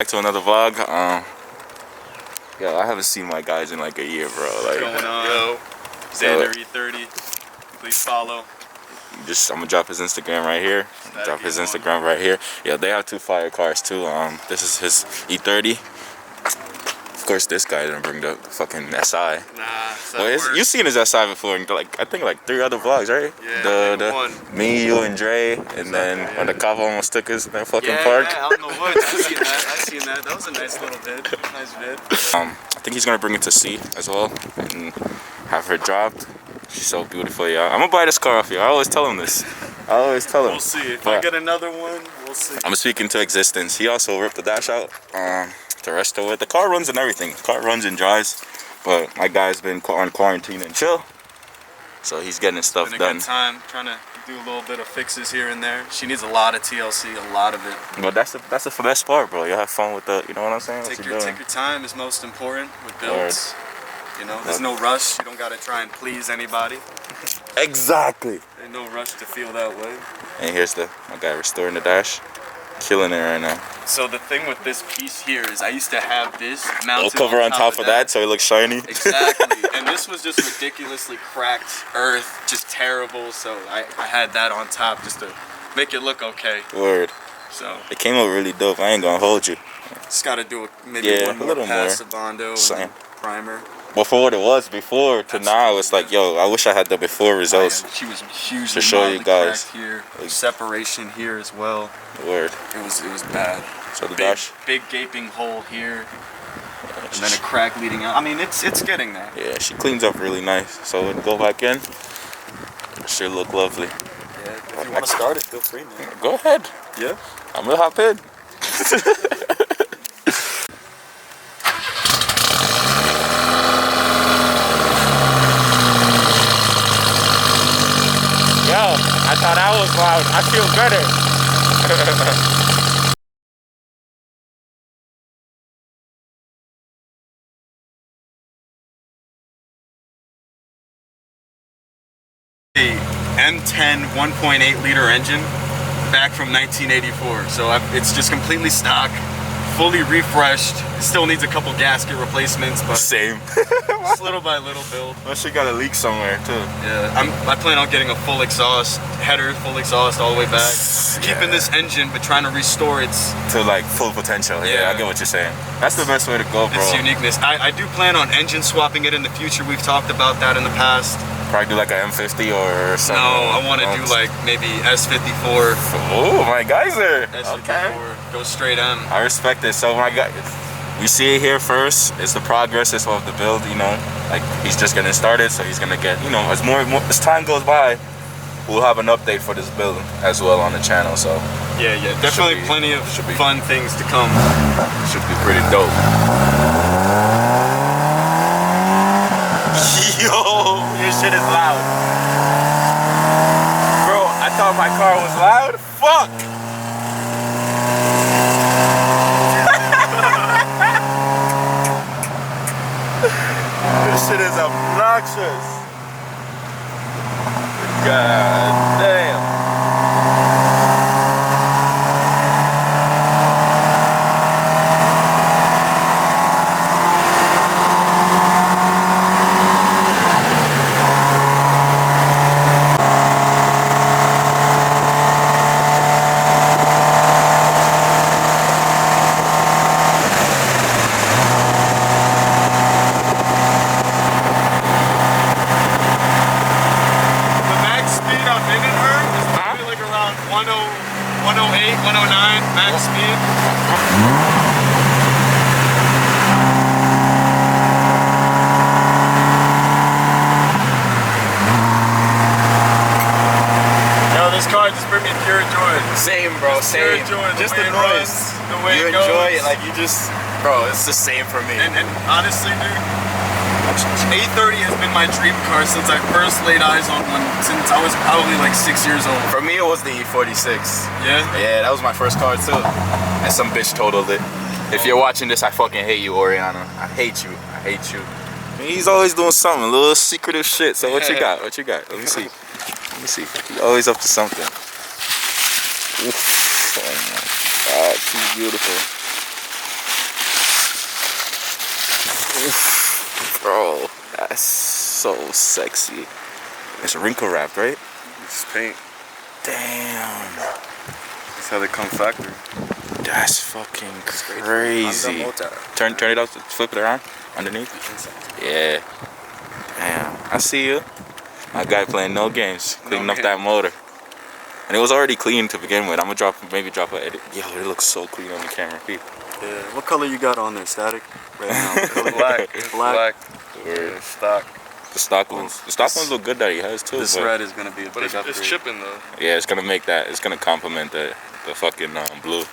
Back to another vlog. Yo, I haven't seen my guys in like a year, bro. Like, what's going on? Yo, BMW E30. Please follow. I'm gonna drop his Instagram right here. Drop his Instagram right here. Yeah, they have two fire cars too. This is his E30. Of course, this guy didn't bring the fucking SI. Nah, well, you've seen his SI before in like I think like 3 other vlogs, right? Yeah, the me, you, and Dre, and then when the cop almost took us in that fucking yeah, park. Yeah, out in the woods. I seen that. That was a nice little vid. Nice vid. I think he's gonna bring it to C as well and have her dropped. She's so beautiful, y'all. I'm gonna buy this car off you. I always tell him this. I always tell him. We'll see. If I get another one, we'll see. I'm speaking to existence. He also ripped the dash out to restore it. The car runs and everything. The car runs and drives. But my guy's been on quarantine and chill. So he's getting his stuff done. Good time trying to do a little bit of fixes here and there. She needs a lot of TLC, a lot of it. But that's the best part, bro. You have fun with the, you know what I'm saying? Take your time is most important with builds. You know, there's no rush. You don't gotta try and please anybody. Exactly. There's no rush to feel that way. And here's my guy restoring the dash. Killing it right now. So the thing with this piece here is I used to have this mounted cover on top of that so it looks shiny. Exactly. And this was just ridiculously cracked earth, just terrible. So I had that on top just to make it look okay. Word. So it came out really dope. I ain't gonna hold you. Just gotta do maybe one more pass of Bondo and primer. But for what it was before to now, it's like, yo, I wish I had the before results. She was hugely to show you guys here. Separation here as well. Word. It was bad. So the dash. Big gaping hole here. And then a crack leading out. I mean, it's getting there. Yeah, she cleans up really nice. So when you go back in, it should look lovely. Yeah, if you want to start it, feel free, man. Go ahead. Yeah. I'm gonna hop in. I thought I was loud. I feel better. The M10 1.8 liter engine back from 1984. So it's just completely stock, fully refreshed. It still needs a couple gasket replacements, but same. Just little by little build. Well, she got a leak somewhere too. Yeah, I plan on getting a full exhaust header, full exhaust all the way back. Keeping this engine, but trying to restore its to like full potential. Yeah, I get what you're saying. That's the best way to go, bro. Its uniqueness. I do plan on engine swapping it in the future. We've talked about that in the past. Probably do like an M50 or something. No, I want to do like maybe S54. Oh, my geyser. S54. Okay. Go straight M. I respect it. So my guy, we see it here first. It's the progress of the build, you know. Like he's just getting started, so he's gonna get, you know, as time goes by, we'll have an update for this build as well on the channel. So yeah, definitely plenty of fun things to come. Should be pretty dope. Yo, your shit is loud. Bro, I thought my car was loud. Fuck. This shit is obnoxious. God damn. Same, bro, same. Just the noise, the way you it goes. enjoy it, like you just, bro, it's the same for me. And honestly, dude, A30 has been my dream car since I first laid eyes on one, since I was probably like 6 years old. For me, it was the E46. Yeah? Yeah, that was my first car too. And some bitch totaled it. If you're watching this, I fucking hate you, Oriana. I hate you. I hate you. He's always doing something, a little secretive shit. So what you got? What you got? Let me see. Let me see. He's always up to something. Oof. Oh my God, she's beautiful. Bro, that's so sexy. It's wrinkle wrapped, right? It's paint. Damn. That's how they come factory. That's fucking crazy. Turn it up, flip it around underneath. Yeah. Damn. I see you. My guy playing no games, cleaning up that motor. And it was already clean to begin with. I'm gonna maybe drop an edit. Yo, it looks so clean on the camera, people. Yeah. What color you got on there, Static? Right now. What color? Black. Yeah, stock. The stock ones. The stock ones look good that he has too. This red is gonna be a big upgrade. It's chipping though. Yeah, it's gonna make that. It's gonna complement the fucking blue.